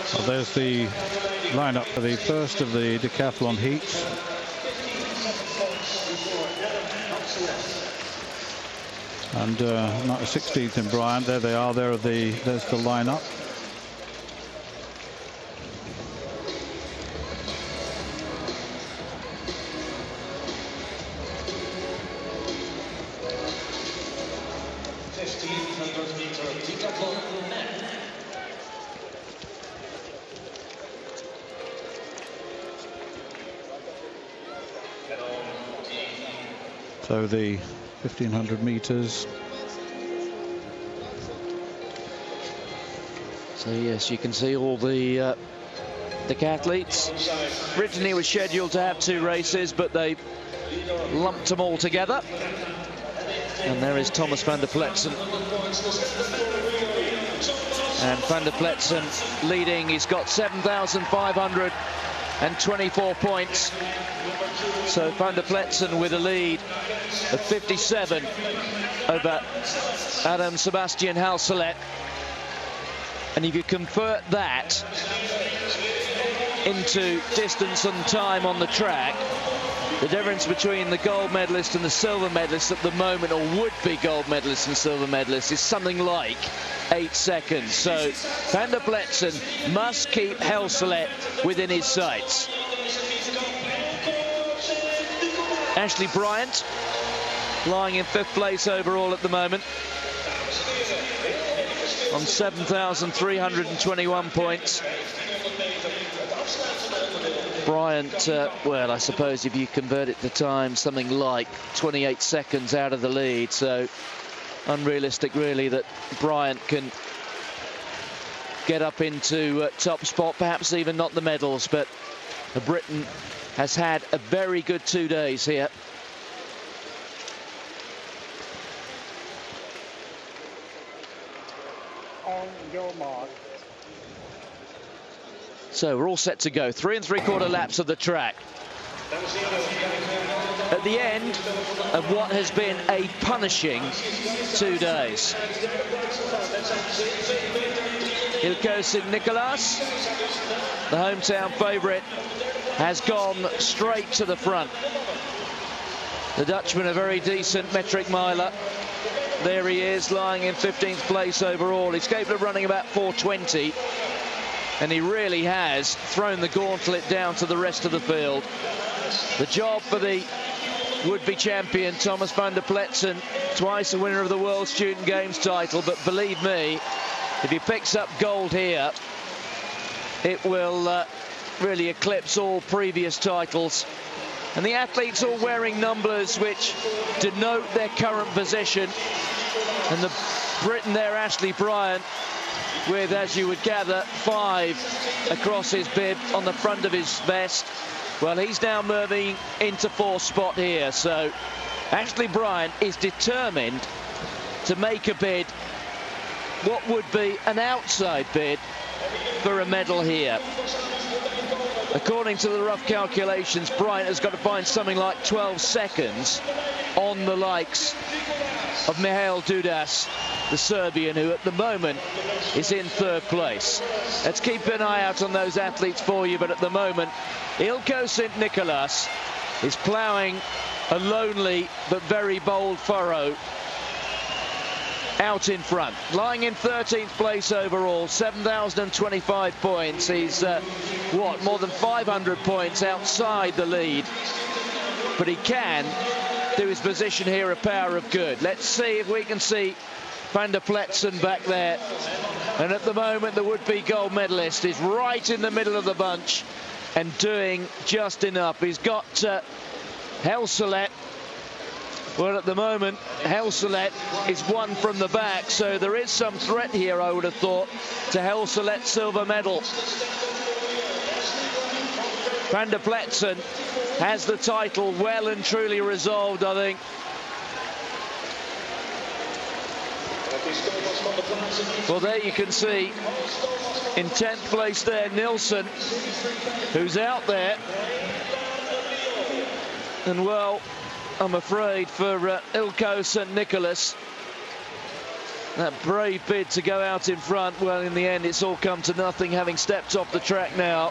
So there's the lineup for the first of the decathlon heats. And 16th in Bryant. There they are. There's the lineup. So the 1500 meters. So yes, you can see all the decathletes. Originally was scheduled to have 2 races, but they lumped them all together. And there is Thomas van der Pletsen. And van der Pletsen leading. He's got 7,524 points. So van der Pletsen with a lead of 57 over Adam Sebastian Halselet. And if you convert that into distance and time on the track, the difference between the gold medalist and the silver medalist at the moment, or would-be gold medalist and silver medalist, is something like 8 seconds. So van der Pletsen must keep Halselet within his sights. Ashley Bryant lying in 5th place overall at the moment on 7,321 points. Bryant, well, I suppose if you convert it to time, something like 28 seconds out of the lead. So unrealistic, really, that Bryant can get up into top spot, perhaps even not the medals. But Britain has had a very good 2 days here. On your mark. So we're all set to go. 3 3/4 laps of the track. At the end of what has been a punishing 2 days. Ilko Sint-Nicolaas, the hometown favourite, has gone straight to the front. The Dutchman, a very decent metric miler. There he is, lying in 15th place overall. He's capable of running about 4:20, and he really has thrown the gauntlet down to the rest of the field. The job for the would-be champion, Thomas van der Pletsen, twice a winner of the World Student Games title, but believe me, if he picks up gold here, it will really eclipse all previous titles. And the athletes all wearing numbers which denote their current position. And the Briton there, Ashley Bryant, with, as you would gather, 5 across his bib on the front of his vest. Well, he's now moving into 4th spot here. So Ashley Bryant is determined to make a bid, what would be an outside bid, for a medal here. According to the rough calculations, Bryant has got to find something like 12 seconds on the likes of Mihail Dudas, the Serbian, who at the moment is in 3rd place. Let's keep an eye out on those athletes for you, but at the moment, Ilko Sint-Nicolaas is ploughing a lonely but very bold furrow out in front. Lying in 13th place overall, 7,025 points. He's, what, more than 500 points outside the lead. But he can do his position here a power of good. Let's see if we can see van der Pletsen back there. And at the moment, the would-be gold medalist is right in the middle of the bunch and doing just enough. He's got Halselet. Well, at the moment, Halselet is 1 from the back, so there is some threat here, I would have thought, to Halselet's silver medal. Van der Pletsen has the title well and truly resolved, I think. Well, there you can see, in 10th place there, Nilsson, who's out there. And, well, I'm afraid for Ilko Sint-Nicolaas, That brave bid to go out in front. Well, in the end, it's all come to nothing, having stepped off the track now.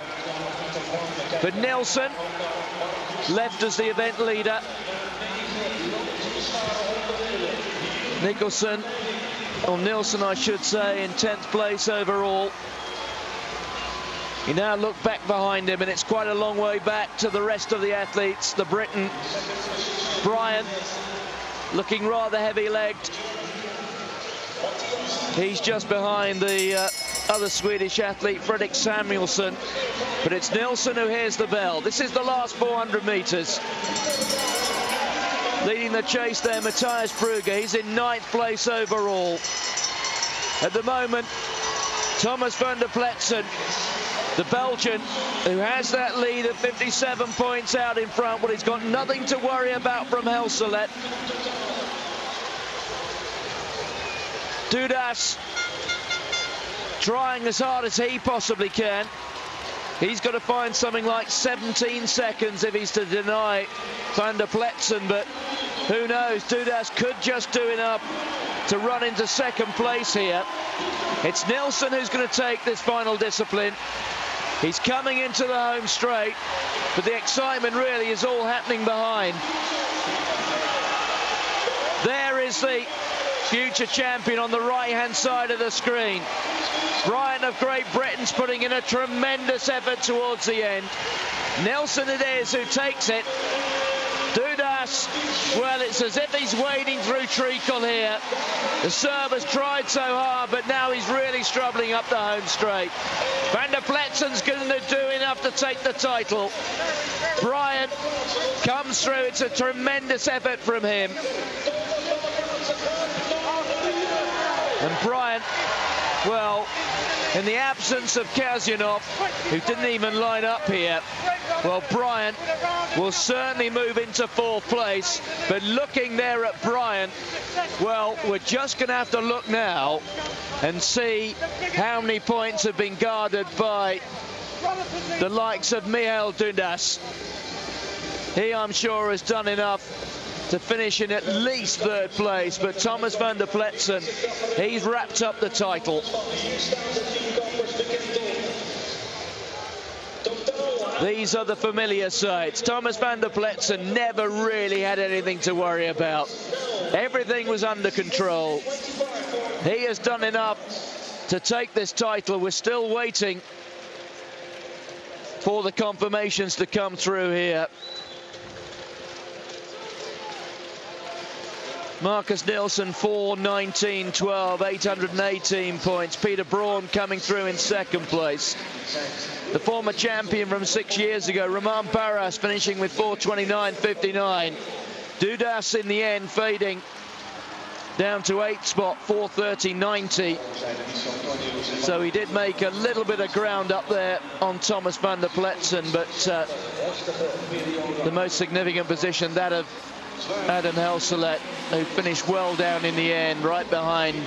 But Nelson, left as the event leader. Nicholson, or Nilsson, I should say, in 10th place overall. You now look back behind him, and it's quite a long way back to the rest of the athletes. The Briton, Bryant, looking rather heavy-legged. He's just behind the other Swedish athlete, Fredrik Samuelsson. But it's Nilsson who hears the bell. This is the last 400 metres. Leading the chase there, Matthias Brugger. He's in 9th place overall. At the moment, Thomas van der Pletsen, the Belgian, who has that lead of 57 points out in front. Well, he's got nothing to worry about from Helselet. Dudas trying as hard as he possibly can. He's got to find something like 17 seconds if he's to deny Van der Pletsen, but who knows? Dudas could just do enough to run into 2nd place here. It's Nilsson who's going to take this final discipline. He's coming into the home straight, but the excitement really is all happening behind. There is the future champion on the right-hand side of the screen. Bryant of Great Britain's putting in a tremendous effort towards the end. Nelson it is who takes it. Dudas, well, it's as if he's wading through treacle here. The Serb has tried so hard, but now he's really struggling up the home straight. Van der Pletsen's going to do enough to take the title. Bryant comes through. It's a tremendous effort from him. And Bryant, well, in the absence of Kazyanov, who didn't even line up here, well, Bryant will certainly move into 4th place. But looking there at Bryant, well, we're just going to have to look now and see how many points have been guarded by the likes of Michael Dudas. He, I'm sure, has done enough to finish in at least 3rd place, but Thomas van der Pletsen, he's wrapped up the title. These are the familiar sights. Thomas van der Pletsen never really had anything to worry about. Everything was under control. He has done enough to take this title. We're still waiting for the confirmations to come through here. Marcus Nilsson, 4:19.12, 818 points. Peter Braun coming through in 2nd place. The former champion from 6 years ago, Roman Barras, finishing with 4:29.59. Dudas in the end fading down to 8th spot, 4:30.90. So he did make a little bit of ground up there on Thomas van der Pletsen, but the most significant position, that of Adam Helselet, who finished well down in the end, right behind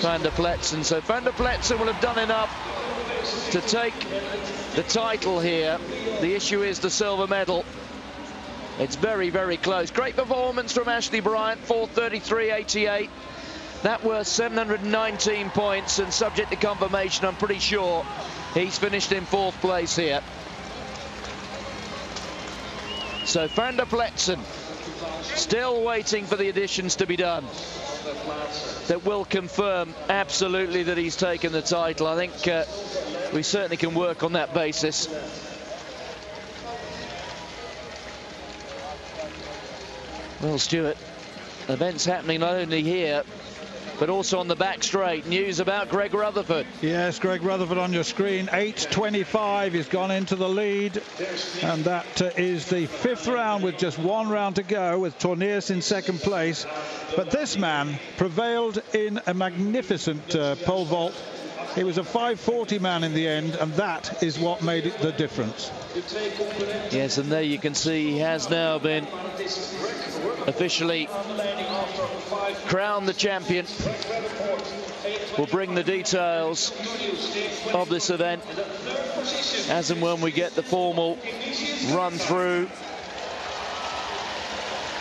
Van der Pletsen. So Van der Pletsen will have done enough to take the title here. The issue is the silver medal. It's very, very close. Great performance from Ashley Bryant, 4:33.88. That worth 719 points, and subject to confirmation, I'm pretty sure he's finished in 4th place here. So Van der Pletsen still waiting for the additions to be done that will confirm absolutely that he's taken the title. I think we certainly can work on that basis. Well, Stuart, events happening not only here, but also on the back straight. News about Greg Rutherford. Yes, Greg Rutherford on your screen. 8:25. He's gone into the lead. And that is the 5th round with just 1 round to go, with Torniers in 2nd place. But this man prevailed in a magnificent pole vault. He was a 5:40 man in the end, and that is what made it the difference. Yes, and there you can see he has now been officially crowned the champion. We'll bring the details of this event as and when we get the formal run through.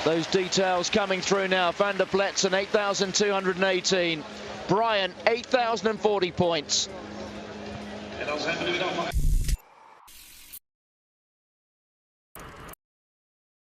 Those details coming through now. Van der Pletsen, 8,218. Bryant, 8,040 points. En dan zijn we nu dan.